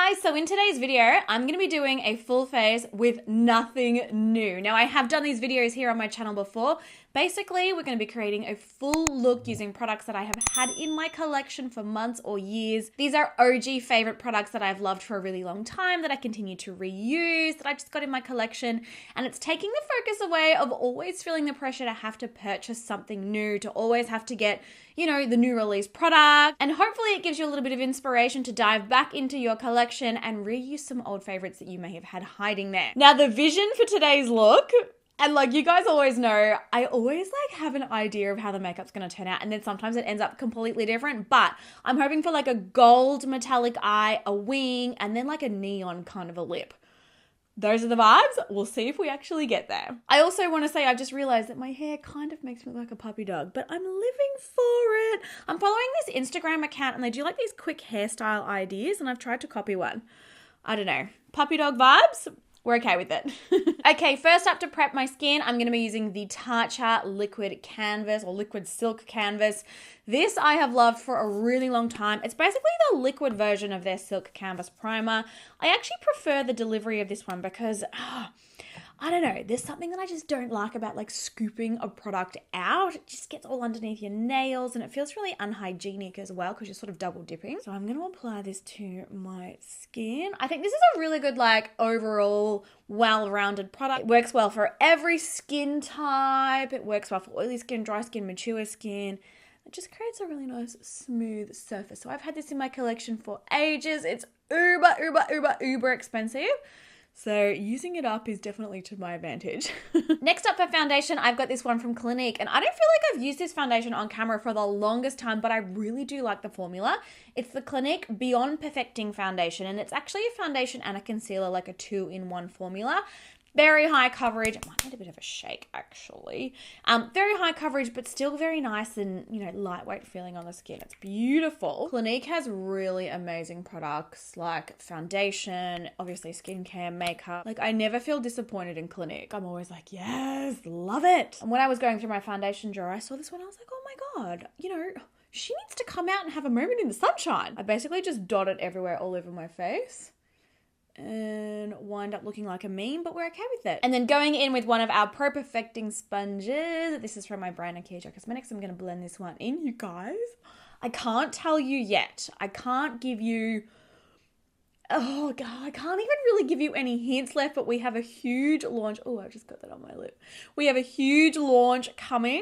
guys, so in today's video, I'm going to be doing a full face with nothing new. Now, I have done these videos here on my channel before. Basically, we're going to be creating a full look using products that I have had in my collection for months or years. These are OG favorite products that I've loved for a really long time, that I continue to reuse, that I just got in my collection. And it's taking the focus away of always feeling the pressure to have to purchase something new, to always have to get, the new release product. And hopefully it gives you a little bit of inspiration to dive back into your collection and reuse some old favorites that you may have had hiding there. Now, the vision for today's look, and you guys always know, I always have an idea of how the makeup's going to turn out, and then sometimes it ends up completely different, but I'm hoping for a gold metallic eye, a wing, and then a neon kind of a lip. Those are the vibes. We'll see if we actually get there. I also want to say, I've just realized that my hair kind of makes me look like a puppy dog, but I'm living for it. I'm following this Instagram account and they do these quick hairstyle ideas, and I've tried to copy one. I don't know. Puppy dog vibes? We're okay with it. Okay, first up, to prep my skin, I'm going to be using the Tatcha Liquid Canvas or Liquid Silk Canvas. This I have loved for a really long time. It's basically the liquid version of their Silk Canvas Primer. I actually prefer the delivery of this one because, I don't know, there's something that I just don't like about scooping a product out. It just gets all underneath your nails and it feels really unhygienic as well because you're sort of double dipping. So I'm going to apply this to my skin. I think this is a really good overall well-rounded product. It works well for every skin type. It works well for oily skin, dry skin, mature skin. It just creates a really nice smooth surface. So I've had this in my collection for ages. It's uber expensive. So using it up is definitely to my advantage. Next up for foundation, I've got this one from Clinique. And I don't feel like I've used this foundation on camera for the longest time, but I really do like the formula. It's the Clinique Beyond Perfecting Foundation. And it's actually a foundation and a concealer, a 2-in-1 formula. Very high coverage. It might need a bit of a shake, actually. Very high coverage, but still very nice and, lightweight feeling on the skin. It's beautiful. Clinique has really amazing products like foundation, obviously skincare, makeup. I never feel disappointed in Clinique. I'm always yes, love it. And when I was going through my foundation drawer, I saw this one. I was oh my God, she needs to come out and have a moment in the sunshine. I basically just dot it everywhere all over my face and wind up looking like a meme, but we're okay with it. And then going in with one of our Pro Perfecting sponges. This is from my brand Nikkia Cosmetics. I'm going to blend this one in, you guys. I can't tell you yet. I can't give you... Oh, God, I can't even really give you any hints left, but we have a huge launch. Oh, I just got that on my lip. We have a huge launch coming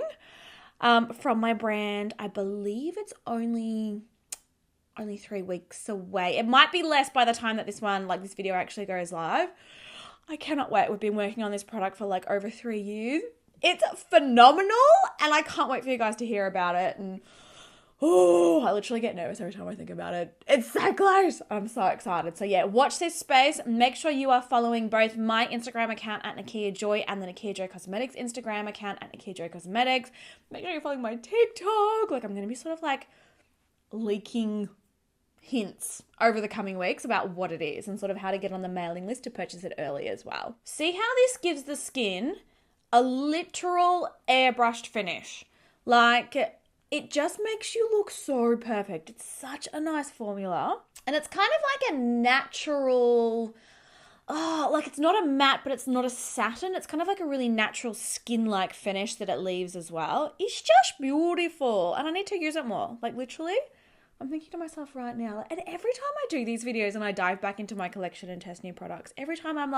from my brand. I believe it's only 3 weeks away. It might be less by the time that this one, this video actually goes live. I cannot wait. We've been working on this product for over 3 years. It's phenomenal and I can't wait for you guys to hear about it. And I literally get nervous every time I think about it. It's so close. I'm so excited. So yeah, watch this space. Make sure you are following both my Instagram account at Nikkia Joy and the Nikkia Joy Cosmetics Instagram account at Nikkia Joy Cosmetics. Make sure you're following my TikTok. I'm going to be sort of leaking hints over the coming weeks about what it is and sort of how to get on the mailing list to purchase it early as well. See how this gives the skin a literal airbrushed finish. It just makes you look so perfect. It's such a nice formula. And it's kind of a natural, it's not a matte, but it's not a satin. It's kind of a really natural skin-like finish that it leaves as well. It's just beautiful. And I need to use it more. Literally, I'm thinking to myself right now, and every time I do these videos and I dive back into my collection and test new products, every time I'm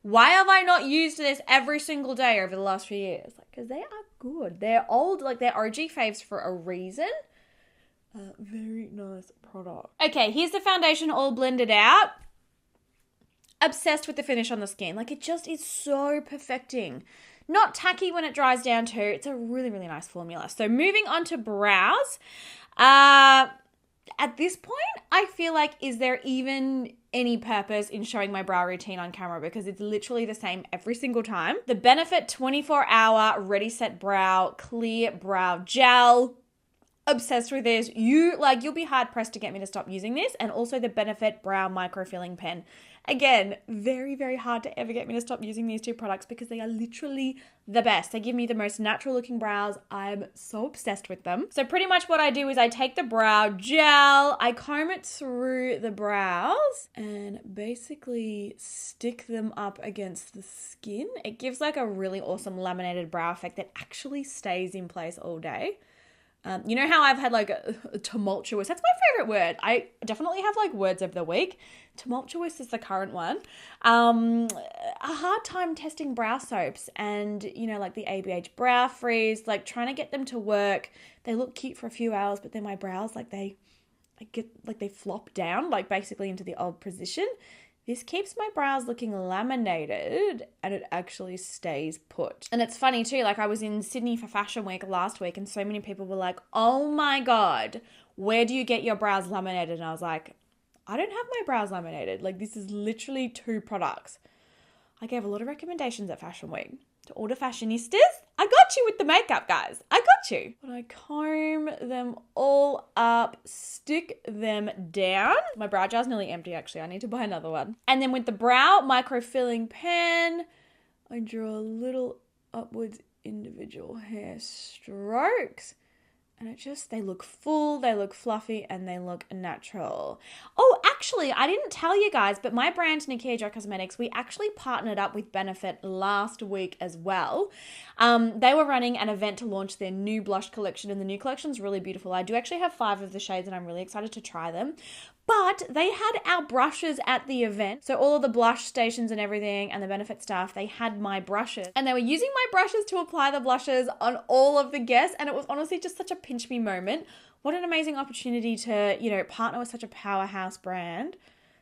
why have I not used this every single day over the last few years? Because they are good. They're old, they're OG faves for a reason. Very nice product. Okay, here's the foundation all blended out. Obsessed with the finish on the skin. It just is so perfecting. Not tacky when it dries down too. It's a really, really nice formula. So moving on to brows. At this point, I feel is there even any purpose in showing my brow routine on camera because it's literally the same every single time. The Benefit 24-hour Ready Set Brow Clear Brow Gel. obsessed with this. You'll be hard pressed to get me to stop using this. And also the Benefit Brow Micro Filling Pen. Again, very, very hard to ever get me to stop using these two products because they are literally the best. They give me the most natural looking brows. I'm so obsessed with them. So pretty much what I do is I take the brow gel, I comb it through the brows and basically stick them up against the skin. It gives like a really awesome laminated brow effect that actually stays in place all day. You know how I've had like a tumultuous, that's my favorite word. I definitely have like words of the week. Tumultuous is the current one. A hard time testing brow soaps and, you know, like the ABH Brow Freeze, like trying to get them to work. They look cute for a few hours, but then my brows, like they flop down, like basically into the old position. This keeps my brows looking laminated and it actually stays put. And it's funny too, like I was in Sydney for Fashion Week last week and so many people were like, oh my God, where do you get your brows laminated? And I was like, I don't have my brows laminated. Like this is literally 2 products. I gave a lot of recommendations at Fashion Week to all the fashionistas. I got you with the makeup, guys. I got you. But I comb them all up, stick them down. My brow jar's nearly empty, actually. I need to buy another one. And then with the brow micro filling pen, I draw little upwards individual hair strokes. And they look full, they look fluffy, and they look natural. Oh, actually, I didn't tell you guys, but my brand, Nikkia Joy Cosmetics, we actually partnered up with Benefit last week as well. They were running an event to launch their new blush collection, and the new collection's really beautiful. I do actually have 5 of the shades, and I'm really excited to try them. But they had our brushes at the event. So all of the blush stations and everything and the Benefit staff, they had my brushes. And they were using my brushes to apply the blushes on all of the guests. And it was honestly just such a pinch me moment. What an amazing opportunity to, you know, partner with such a powerhouse brand.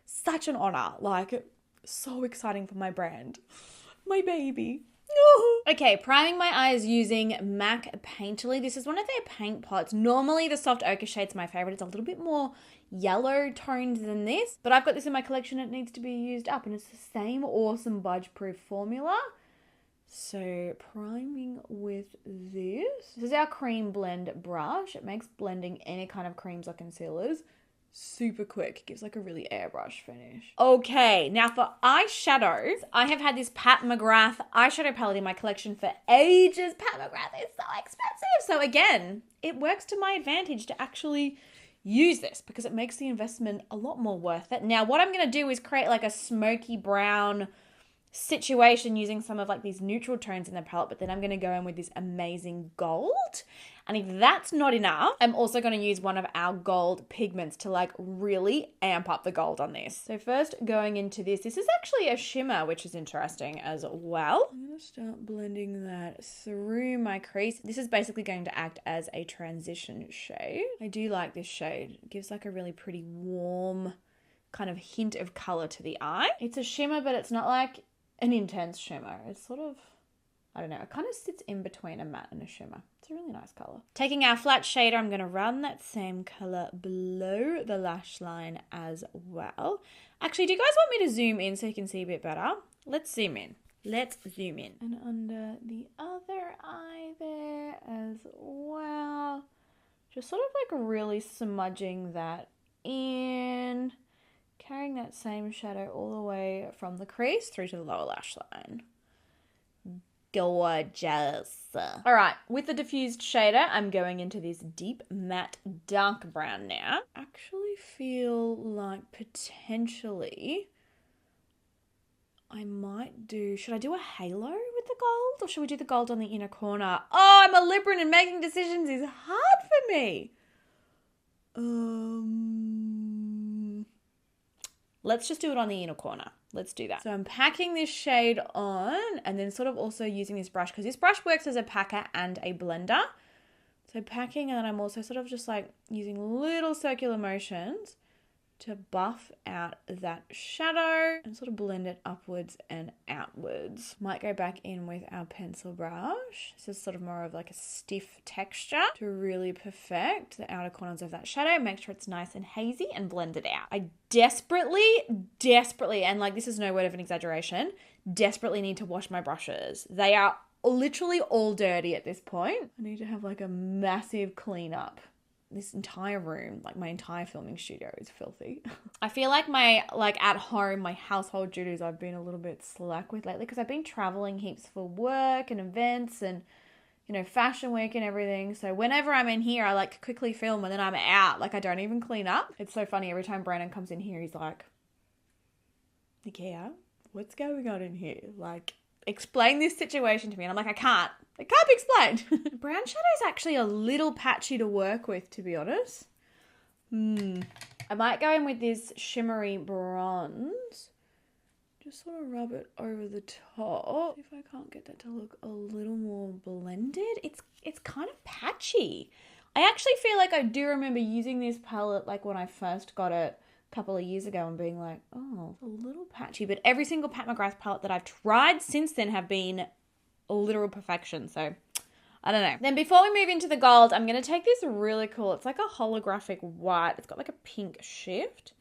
Such an honor. Like, so exciting for my brand. My baby. Okay, priming my eyes using MAC Painterly. This is one of their paint pots. Normally the soft ochre shade's my favorite. It's a little bit more yellow toned than this, but I've got this in my collection. It needs to be used up and it's the same awesome budge proof formula. So priming with this. This is our cream blend brush. It makes blending any kind of creams or concealers super quick. It gives like a really airbrush finish. Okay, now for eyeshadows, I have had this Pat McGrath eyeshadow palette in my collection for ages. Pat McGrath is so expensive. So again, it works to my advantage to actually use this because it makes the investment a lot more worth it. Now, what I'm going to do is create like a smoky brown situation using some of like these neutral tones in the palette, but then I'm going to go in with this amazing gold. And if that's not enough, I'm also going to use one of our gold pigments to like really amp up the gold on this. So first going into this is actually a shimmer, which is interesting as well. I'm going to start blending that through my crease. This is basically going to act as a transition shade. I do like this shade. It gives like a really pretty warm kind of hint of color to the eye. It's a shimmer, but it's not like an intense shimmer. It's sort of, I don't know, it kind of sits in between a matte and a shimmer. It's a really nice color. Taking our flat shader, I'm going to run that same color below the lash line as well. Actually, do you guys want me to zoom in so you can see a bit better? Let's zoom in. Let's zoom in. And under the other eye there as well. Just sort of like really smudging that in. Carrying that same shadow all the way from the crease through to the lower lash line. Gorgeous. All right, with the diffused shader, I'm going into this deep matte dark brown now. Actually feel like potentially I might do, should I do a halo with the gold or should we do the gold on the inner corner? Oh, I'm a Libran and making decisions is hard for me. Let's just do it on the inner corner. Let's do that. So I'm packing this shade on and then sort of also using this brush because this brush works as a packer and a blender. So packing, and then I'm also sort of just like using little circular motions to buff out that shadow and sort of blend it upwards and outwards. Might go back in with our pencil brush. This is sort of more of like a stiff texture to really perfect the outer corners of that shadow. Make sure it's nice and hazy and blend it out. I desperately, and like this is no word of an exaggeration, desperately need to wash my brushes. They are literally all dirty at this point. I need to have like a massive cleanup this entire room, like my entire filming studio is filthy. I feel like my, like at home, my household duties I've been a little bit slack with lately because I've been traveling heaps for work and events and, you know, fashion week and everything. So whenever I'm in here, I like quickly film and then I'm out. Like I don't even clean up. It's so funny. Every time Brandon comes in here, he's like, Nikkia, what's going on in here? Like, explain this situation to me. And I'm like, I can't be explained. Brown shadow is actually a little patchy to work with, to be honest. I might go in with this shimmery bronze. Just sort of rub it over the top. See if I can't get that to look a little more blended. It's kind of patchy. I actually feel like I do remember using this palette like when I first got it a couple of years ago and being like, oh, a little patchy. But every single Pat McGrath palette that I've tried since then have been a literal perfection. So I don't know. Then before we move into the gold, I'm going to take this really cool. It's like a holographic white. It's got like a pink shift.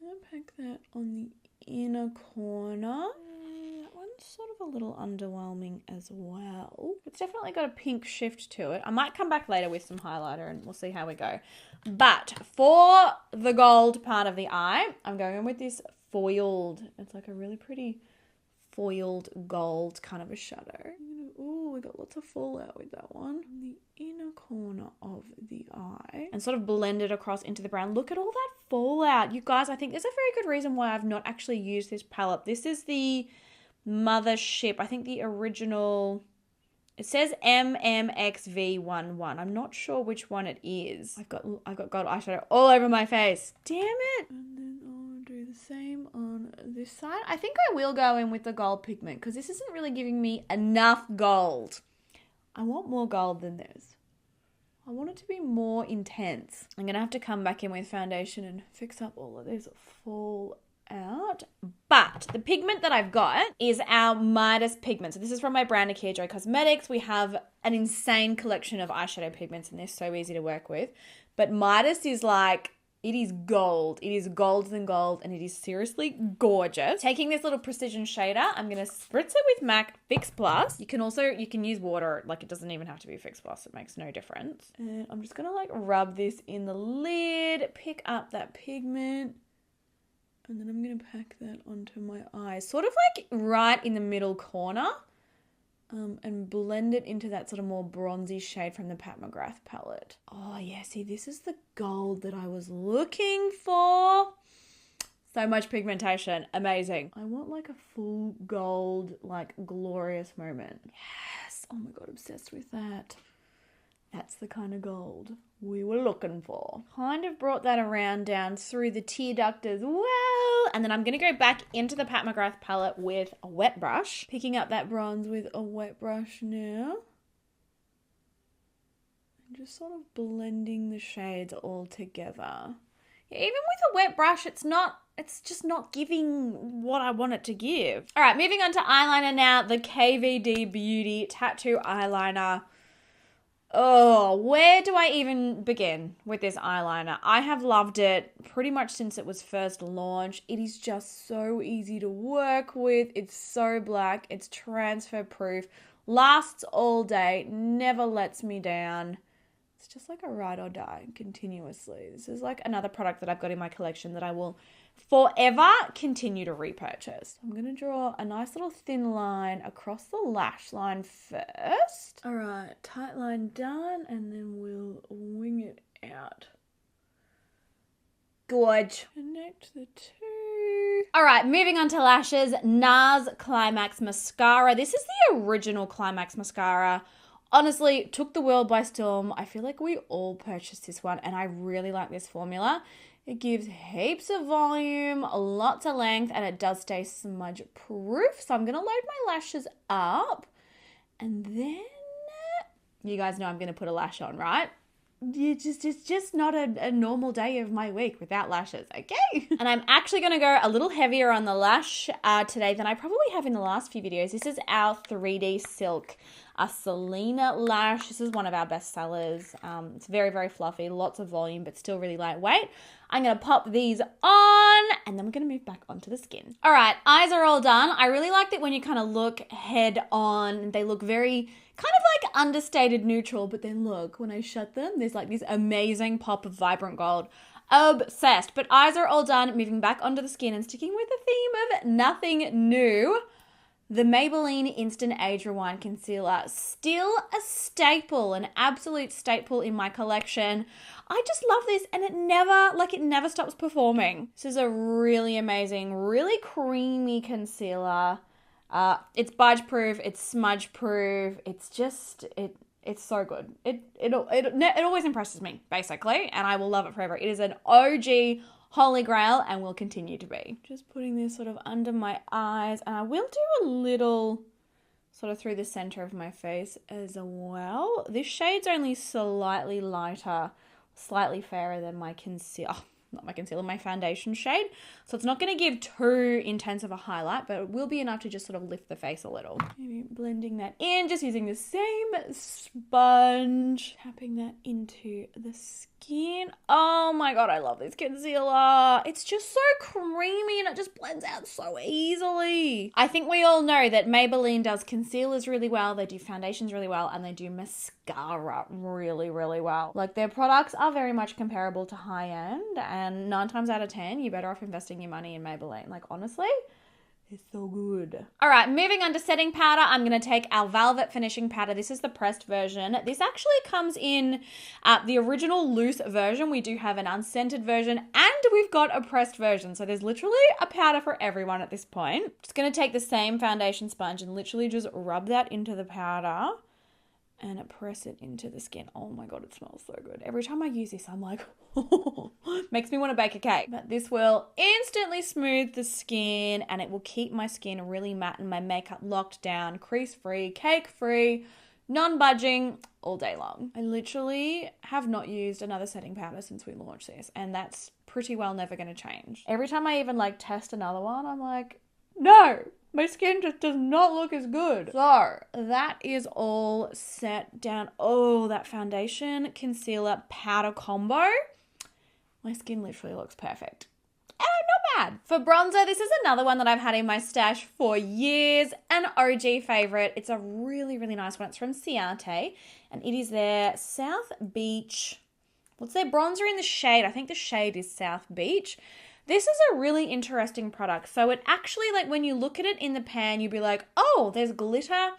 I'm going to pack that on the inner corner. That one's sort of a little underwhelming as well. It's definitely got a pink shift to it. I might come back later with some highlighter and we'll see how we go. But for the gold part of the eye, I'm going in with this foiled. It's like a really pretty foiled gold kind of a shadow. Oh, we got lots of fallout with that one. On the inner corner of the eye. And sort of blend it across into the brown. Look at all that fallout. You guys, I think there's a very good reason why I've not actually used this palette. This is the Mothership. I think the original, it says MMXV11. I'm not sure which one it is. I got gold eyeshadow all over my face. Damn it. And then I'll do the same on this side. I think I will go in with the gold pigment because this isn't really giving me enough gold. I want more gold than this. I want it to be more intense. I'm going to have to come back in with foundation and fix up all of this fallout. But the pigment that I've got is our Midas pigment. So this is from my brand Nikkia Joy Cosmetics. We have an insane collection of eyeshadow pigments and they're so easy to work with. But Midas is like, it is gold. It is gold than gold and it is seriously gorgeous. Taking this little precision shader, I'm going to spritz it with MAC Fix Plus. You can use water. Like it doesn't even have to be Fix Plus. It makes no difference. And I'm just going to like rub this in the lid, pick up that pigment. And then I'm going to pack that onto my eyes. Sort of like right in the middle corner. And blend it into that sort of more bronzy shade from the Pat McGrath palette. Oh yeah, see this is the gold that I was looking for. So much pigmentation, amazing. I want like a full gold, like glorious moment. Yes, oh my God, obsessed with that. That's the kind of gold we were looking for. Kind of brought that around down through the tear duct as well. And then I'm going to go back into the Pat McGrath palette with a wet brush. Picking up that bronze with a wet brush now. And just sort of blending the shades all together. Yeah, even with a wet brush, it's just not giving what I want it to give. All right, moving on to eyeliner now. The KVD Beauty Tattoo Eyeliner. Oh, where do I even begin with this eyeliner? I have loved it pretty much since it was first launched. It is just so easy to work with. It's so black. It's transfer proof. Lasts all day. Never lets me down. It's just like a ride or die continuously. This is like another product that I've got in my collection that I will forever continue to repurchase. I'm going to draw a nice little thin line across the lash line first. All right, tight line done, and then we'll wing it out. Gorge. Connect the two. All right, moving on to lashes. NARS Climax Mascara. This is the original Climax Mascara. Honestly, took the world by storm. I feel like we all purchased this one, and I really like this formula. It gives heaps of volume, lots of length, and it does stay smudge proof. So I'm going to load my lashes up. And then, you guys know I'm going to put a lash on, right? It's just not a normal day of my week without lashes, okay? And I'm actually going to go a little heavier on the lash today than I probably have in the last few videos. This is our 3D Silk a Selena lash. This is one of our best sellers. It's very, very fluffy, lots of volume, but still really lightweight. I'm going to pop these on and then we're going to move back onto the skin. All right, eyes are all done. I really like that when you kind of look head on, they look very kind of like understated neutral, but then look, when I shut them, there's like this amazing pop of vibrant gold. Obsessed. But eyes are all done. Moving back onto the skin and sticking with the theme of nothing new. The Maybelline Instant Age Rewind Concealer, still a staple, an absolute staple in my collection. I just love this and it never stops performing. This is a really amazing, really creamy concealer. It's budge proof, it's smudge proof. It's just, it's so good. It always impresses me, basically, and I will love it forever. It is an OG Holy Grail and will continue to be. Just putting this sort of under my eyes, and I will do a little sort of through the center of my face as well. This shade's only slightly lighter, slightly fairer than my concealer. Not my concealer, my foundation shade. So it's not going to give too intense of a highlight, but it will be enough to just sort of lift the face a little. Maybe blending that in, just using the same sponge, tapping that into the skin. Oh my God, I love this concealer. It's just so creamy and it just blends out so easily. I think we all know that Maybelline does concealers really well, they do foundations really well, and they do mascara really, really well. Like, their products are very much comparable to high end, and 9 times out of 10, you're better off investing your money in Maybelline. Like, honestly, it's so good. All right, moving on to setting powder. I'm going to take our Velvet Finishing Powder. This is the pressed version. This actually comes in the original loose version. We do have an unscented version and we've got a pressed version. So there's literally a powder for everyone at this point. Just going to take the same foundation sponge and literally just rub that into the powder and press it into the skin. Oh my God, it smells so good. Every time I use this, I'm like, makes me want to bake a cake. But this will instantly smooth the skin and it will keep my skin really matte and my makeup locked down, crease-free, cake-free, non-budging all day long. I literally have not used another setting powder since we launched this, and that's pretty well never going to change. Every time I even like test another one, I'm like, no, my skin just does not look as good. So that is all set down. Oh, that foundation, concealer, powder combo. My skin literally looks perfect. And not bad. For bronzer, this is another one that I've had in my stash for years. An OG favorite. It's a really, really nice one. It's from Ciate. And it is their South Beach. What's their bronzer in the shade? I think the shade is South Beach. This is a really interesting product. So it actually, like, when you look at it in the pan, you'd be like, oh, there's glitter,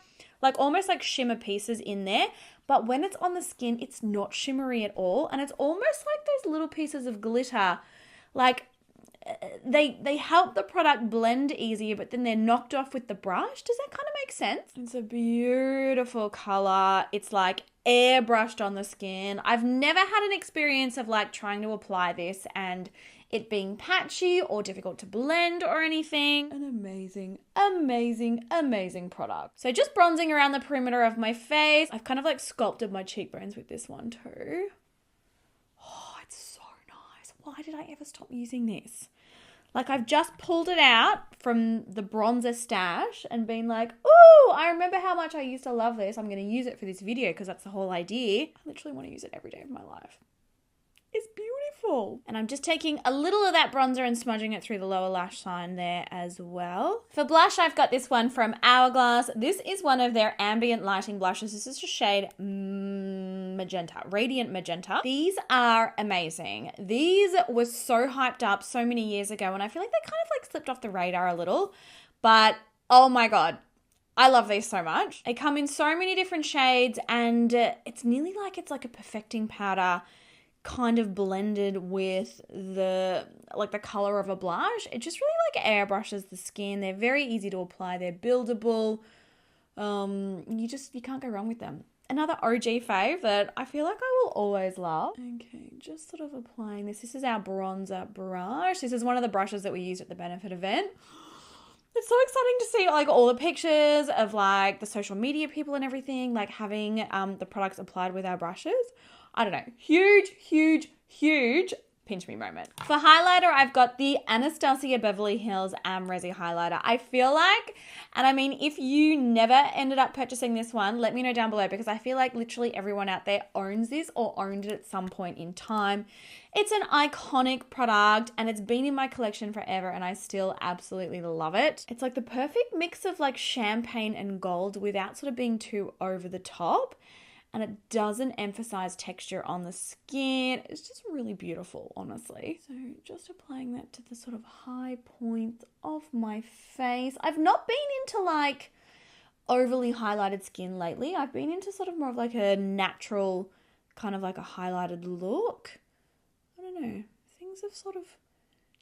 like almost like shimmer pieces in there. But when it's on the skin, it's not shimmery at all. And it's almost like those little pieces of glitter, like they help the product blend easier, but then they're knocked off with the brush. Does that kind of make sense? It's a beautiful color. It's like airbrushed on the skin. I've never had an experience of like trying to apply this and it being patchy or difficult to blend or anything. An amazing, amazing, amazing product. So just bronzing around the perimeter of my face. I've kind of like sculpted my cheekbones with this one too. Oh, it's so nice. Why did I ever stop using this? Like, I've just pulled it out from the bronzer stash and been like, oh, I remember how much I used to love this. I'm going to use it for this video because that's the whole idea. I literally want to use it every day of my life. It's beautiful. And I'm just taking a little of that bronzer and smudging it through the lower lash line there as well. For blush, I've got this one from Hourglass. This is one of their ambient lighting blushes. This is a shade magenta, radiant magenta. These are amazing. These were so hyped up so many years ago, and I feel like they kind of like slipped off the radar a little, but oh my God, I love these so much. They come in so many different shades, and it's nearly like it's like a perfecting powder kind of blended with the color of a blush. It just really like airbrushes the skin. They're very easy to apply. They're buildable. You can't go wrong with them. Another OG fave that I feel like I will always love. Okay, just sort of applying this. This is our bronzer brush. This is one of the brushes that we used at the benefit event. It's so exciting to see like all the pictures of like the social media people and everything, like having the products applied with our brushes. I don't know, huge, huge, huge pinch me moment. For highlighter, I've got the Anastasia Beverly Hills Resi highlighter. I feel like, and I mean, if you never ended up purchasing this one, let me know down below, because I feel like literally everyone out there owns this or owned it at some point in time. It's an iconic product and it's been in my collection forever and I still absolutely love it. It's like the perfect mix of like champagne and gold without sort of being too over the top. And it doesn't emphasize texture on the skin. It's just really beautiful, honestly. So just applying that to the sort of high points of my face. I've not been into like overly highlighted skin lately. I've been into sort of more of like a natural kind of like a highlighted look. I don't know. Things have sort of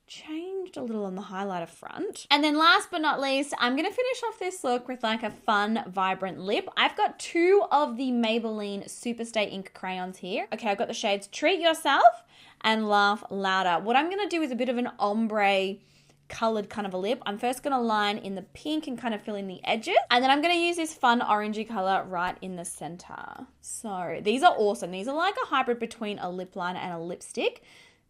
changed a little on the highlighter front. And then last but not least, I'm going to finish off this look with like a fun, vibrant lip. I've got 2 of the Maybelline Superstay ink crayons here. Okay, I've got the shades Treat Yourself and Laugh Louder. What I'm going to do is a bit of an ombre colored kind of a lip. I'm first going to line in the pink and kind of fill in the edges. And then I'm going to use this fun orangey color right in the center. So these are awesome. These are like a hybrid between a lip liner and a lipstick.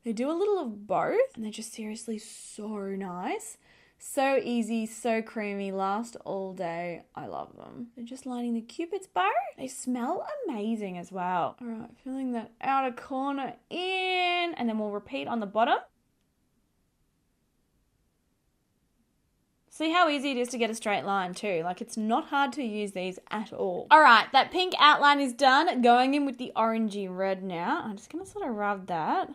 They do a little of both and they're just seriously so nice. So easy, so creamy, last all day. I love them. They're just lining the Cupid's bow. They smell amazing as well. All right, filling that outer corner in and then we'll repeat on the bottom. See how easy it is to get a straight line too. Like it's not hard to use these at all. All right, that pink outline is done. Going in with the orangey red now. I'm just gonna sort of rub that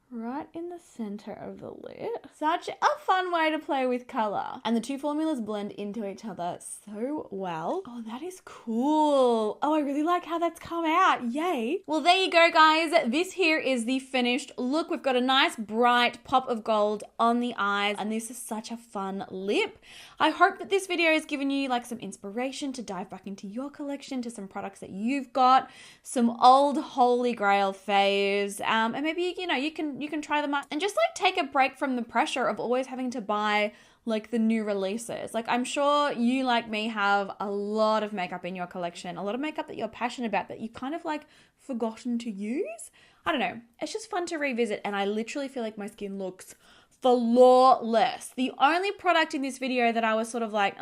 right in the center of the lip. Such a fun way to play with color. And the 2 formulas blend into each other so well. Oh, that is cool. Oh, I really like how that's come out. Yay. Well, there you go, guys. This here is the finished look. We've got a nice bright pop of gold on the eyes, and this is such a fun lip. I hope that this video has given you like some inspiration to dive back into your collection, to some products that you've got, some old holy grail faves, and maybe, you know, you can try them out and just like take a break from the pressure of always having to buy like the new releases. Like I'm sure you, like me, have a lot of makeup in your collection, a lot of makeup that you're passionate about that you kind of like forgotten to use. I don't know. It's just fun to revisit and I literally feel like my skin looks flawless. The only product in this video that I was sort of like,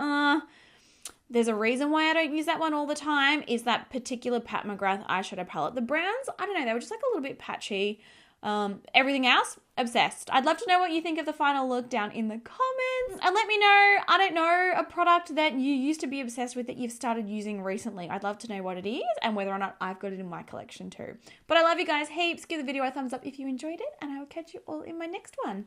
there's a reason why I don't use that one all the time, is that particular Pat McGrath eyeshadow palette. The browns, I don't know, they were just like a little bit patchy. Everything else, obsessed. I'd love to know what you think of the final look down in the comments. And let me know, I don't know, a product that you used to be obsessed with that you've started using recently. I'd love to know what it is and whether or not I've got it in my collection too. But I love you guys heaps. Give the video a thumbs up if you enjoyed it, and I will catch you all in my next one.